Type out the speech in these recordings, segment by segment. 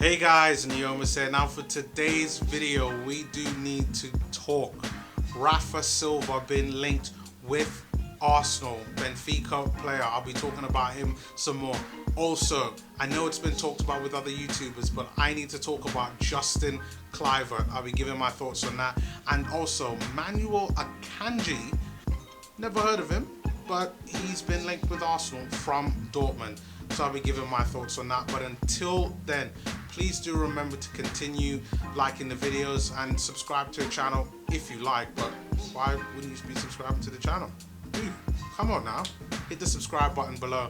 Hey guys, Neoma here. Now for today's video, we do need to talk. Rafa Silva been linked with Arsenal, Benfica player. I'll be talking about him some more. Also, I know it's been talked about with other YouTubers, but I need to talk about Justin Kluivert. I'll be giving my thoughts on that. And also, Manuel Akanji. Never heard of him, but he's been linked with Arsenal from Dortmund. So I'll be giving my thoughts on that. But until then, please do remember to continue liking the videos and subscribe to the channel if you like. But why wouldn't you be subscribing to the channel? Dude, come on now. Hit the subscribe button below.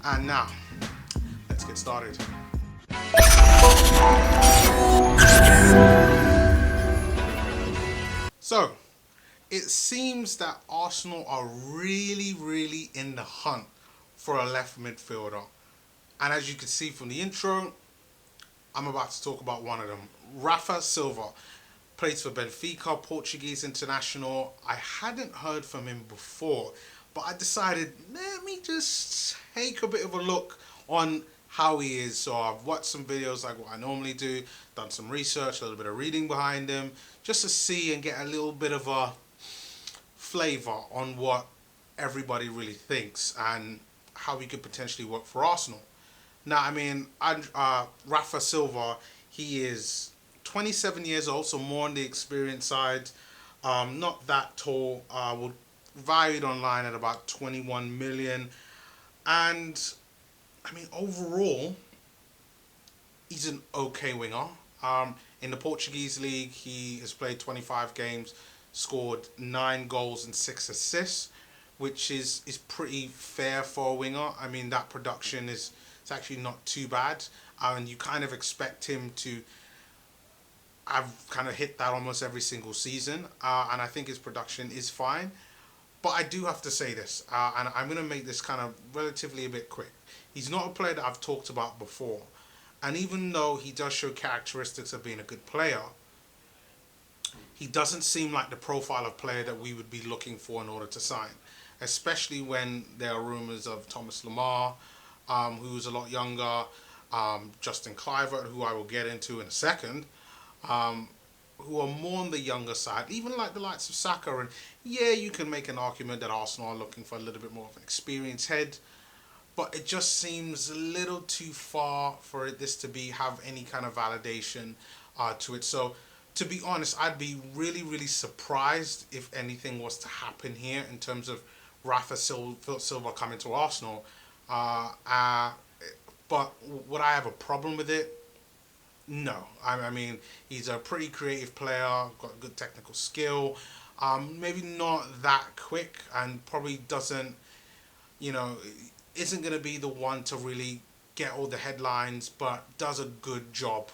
And now, let's get started. So, it seems that Arsenal are really in the hunt for a left midfielder. And as you can see from the intro, I'm about to talk about one of them. Rafa Silva plays for Benfica, Portuguese international. I hadn't heard from him before, but I decided, let me just take a bit of a look on how he is. So I've watched some videos like what I normally do, done some research, a little bit of reading behind him, just to see and get a little bit of a flavor on what everybody really thinks and how he could potentially work for Arsenal. Now, I mean, Rafa Silva, he is 27 years old, so more on the experience side. Not that tall. Valued online at about 21 million. And, I mean, overall, he's an okay winger. In the Portuguese league, he has played 25 games, scored 9 goals and 6 assists, which is pretty fair for a winger. I mean, that production is it's actually not too bad, and you kind of expect him to have kind of hit that almost every single season, and I think his production is fine. But I do have to say this, and I'm going to make this kind of relatively a bit quick. He's not a player that I've talked about before, and even though he does show characteristics of being a good player, he doesn't seem like the profile of player that we would be looking for in order to sign, especially when there are rumors of Thomas Lemar, who's a lot younger, Justin Kluivert, who I will get into in a second, who are more on the younger side, even like the likes of Saka. And yeah, you can make an argument that Arsenal are looking for a little bit more of an experienced head, but it just seems a little too far for this to have any kind of validation to it. So to be honest, I'd be really surprised if anything was to happen here in terms of Rafa Silva coming to Arsenal. But would I have a problem with it? No. I mean, he's a pretty creative player, got good technical skill. Maybe not that quick, and probably doesn't, isn't going to be the one to really get all the headlines, but does a good job.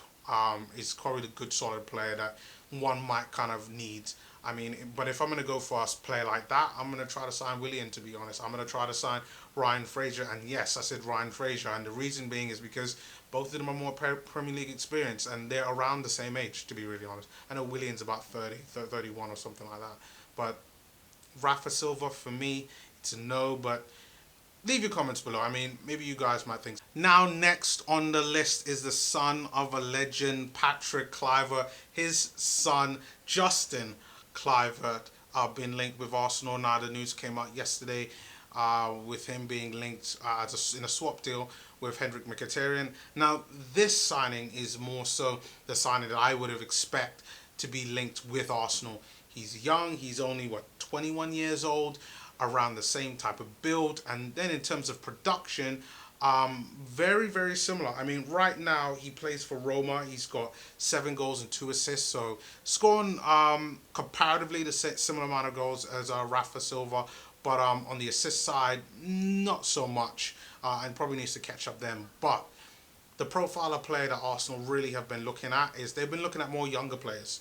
Is probably the good solid player that one might kind of need. I mean, but if I'm going to go for a player like that, I'm going to try to sign Willian, to be honest. I'm going to try to sign Ryan Fraser. And yes, I said Ryan Fraser. And the reason being is because both of them are more Premier League experience, and they're around the same age, to be really honest. I know Willian's about 30, 31 or something like that. But Rafa Silva, for me, it's a no, but leave your comments below. I mean, maybe you guys might think. Now, next on the list is the son of a legend, Patrick Kluivert. His son, Justin Kluivert, been linked with Arsenal. Now, the news came out yesterday with him being linked in a swap deal with Henrik Mkhitaryan. Now, this signing is more so the signing that I would have expected to be linked with Arsenal. He's young. He's only, 21 years old, around the same type of build. And then in terms of production, very similar. I mean, right now he plays for Roma. He's got 7 goals and 2 assists, so scoring comparatively the similar amount of goals as Rafa Silva, but on the assist side, not so much, and probably needs to catch up then. But the profile of player that Arsenal really have been looking at is they've been looking at more younger players,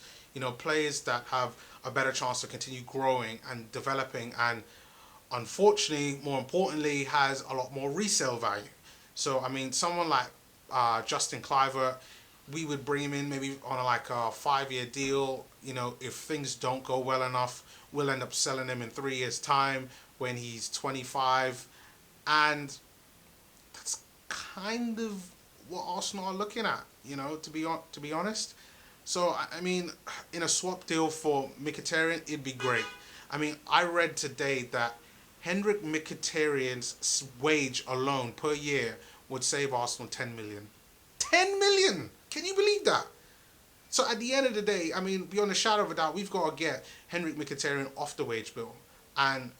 players that have a better chance to continue growing and developing, and unfortunately, more importantly, has a lot more resale value. So, I mean, someone like Justin Kluivert, we would bring him in maybe on like a 5-year deal. If things don't go well enough, we'll end up selling him in 3 years' time when he's 25. And that's kind of what Arsenal are looking at. to be honest. So I mean, in a swap deal for Mkhitaryan, it'd be great. I mean, I read today that Henrik Mkhitaryan's wage alone per year would save Arsenal 10 million. 10 million! Can you believe that? So at the end of the day, I mean, beyond a shadow of a doubt, we've got to get Henrik Mkhitaryan off the wage bill. And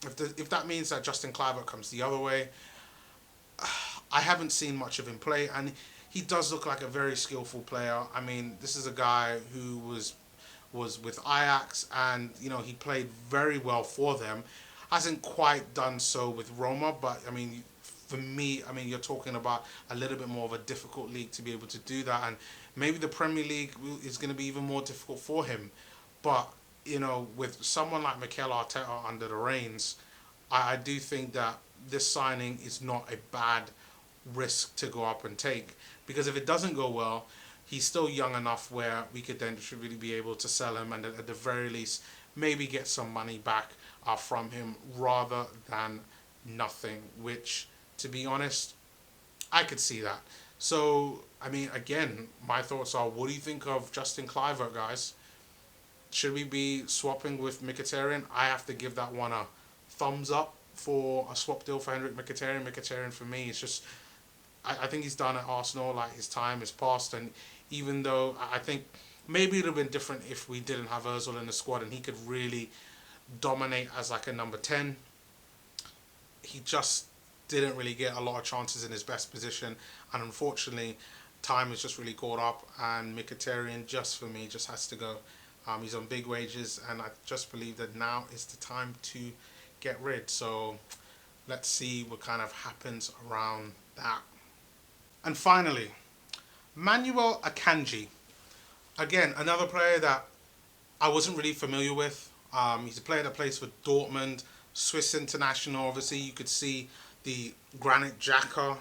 if that means that Justin Kluivert comes the other way, I haven't seen much of him play, and he does look like a very skillful player. I mean, this is a guy who was with Ajax, and he played very well for them. Hasn't quite done so with Roma, but I mean, for me, I mean, you're talking about a little bit more of a difficult league to be able to do that, and maybe the Premier League is going to be even more difficult for him. But with someone like Mikel Arteta under the reins, I do think that this signing is not a bad risk to go up and take, because if it doesn't go well, he's still young enough where we could then should really be able to sell him, and at the very least maybe get some money back from him rather than nothing, which, to be honest, I could see that. So I mean, again, my thoughts are, what do you think of Justin Kluivert, guys? Should we be swapping with Mkhitaryan? I have to give that one a thumbs up for a swap deal for Henrik Mkhitaryan. Mkhitaryan, for me, is just, I think he's done at Arsenal. Like, his time is past, and even though I think maybe it would have been different if we didn't have Ozil in the squad and he could really dominate as like a number 10, he just didn't really get a lot of chances in his best position, and unfortunately time has just really caught up, and Mkhitaryan, just for me, just has to go. He's on big wages, and I just believe that now is the time to get rid. So let's see what kind of happens around that. And finally, Manuel Akanji. Again, another player that I wasn't really familiar with. He's a player that plays for Dortmund, Swiss international. Obviously, you could see the Granit Xhaka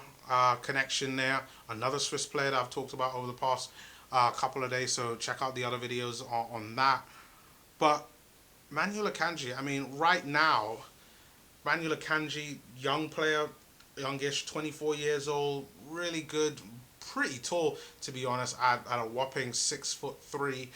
connection there. Another Swiss player that I've talked about over the past couple of days, so check out the other videos on that. But Manuel Akanji, I mean, right now, Manuel Akanji, young player, youngish, 24 years old, really good, pretty tall, to be honest, at a whopping 6'3",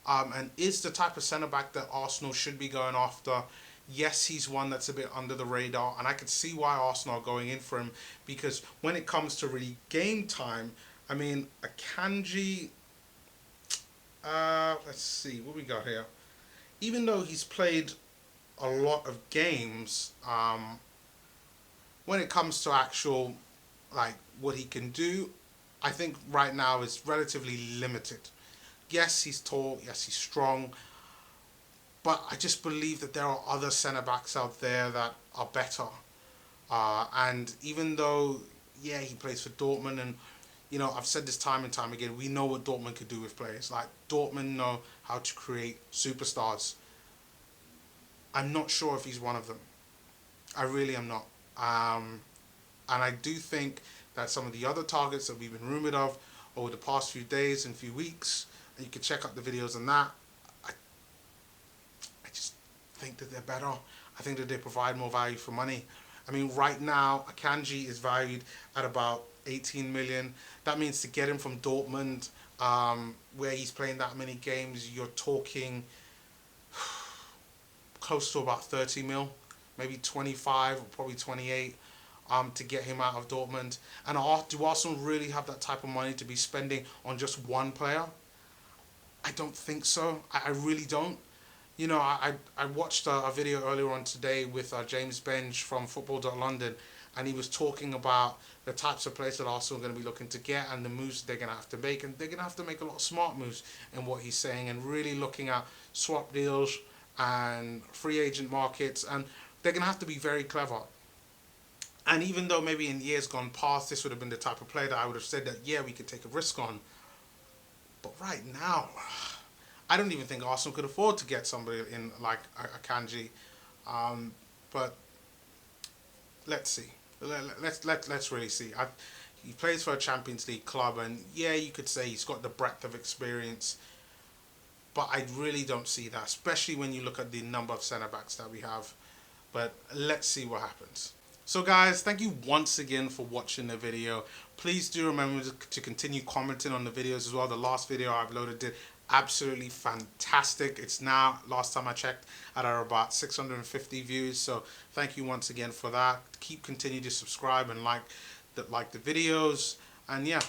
and is the type of centre back that Arsenal should be going after. Yes, he's one that's a bit under the radar, and I could see why Arsenal are going in for him, because when it comes to really game time, I mean, Akanji, let's see, what we got here. Even though he's played a lot of games, when it comes to actual, like, what he can do, I think right now is relatively limited. Yes, he's tall, yes, he's strong, but I just believe that there are other centre-backs out there that are better. And even though, yeah, he plays for Dortmund, and, I've said this time and time again, we know what Dortmund could do with players. Like, Dortmund know how to create superstars. I'm not sure if he's one of them. I really am not. And I do think that some of the other targets that we've been rumoured of over the past few days and few weeks, and you can check out the videos on that, I just think that they're better. I think that they provide more value for money. I mean, right now, Akanji is valued at about 18 million. That means to get him from Dortmund, where he's playing that many games, you're talking close to about 30 mil, maybe 25 or probably 28, to get him out of Dortmund. And do Arsenal really have that type of money to be spending on just one player? I don't think so. I really don't. I watched a video earlier on today with James Benge from Football.London, and he was talking about the types of players that Arsenal are going to be looking to get and the moves they're going to have to make. And they're going to have to make a lot of smart moves in what he's saying, and really looking at swap deals and free agent markets, and they're going to have to be very clever. And even though maybe in years gone past this would have been the type of player that I would have said that, yeah, we could take a risk on, but right now, I don't even think Arsenal could afford to get somebody in like Akanji. But let's see. Let's really see. He plays for a Champions League club, and yeah, you could say he's got the breadth of experience, but I really don't see that, especially when you look at the number of centre backs that we have. But let's see what happens. So guys, thank you once again for watching the video. Please do remember to continue commenting on the videos as well. The last video I uploaded did absolutely fantastic. It's now, last time I checked, at about 650 views. So thank you once again for that. Continue to subscribe and like the videos. And yeah,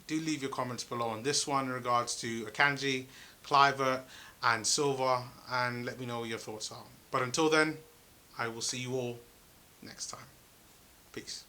do leave your comments below on this one in regards to Akanji, Kluivert and Silva, and let me know what your thoughts are. But until then, I will see you all next time. Peace.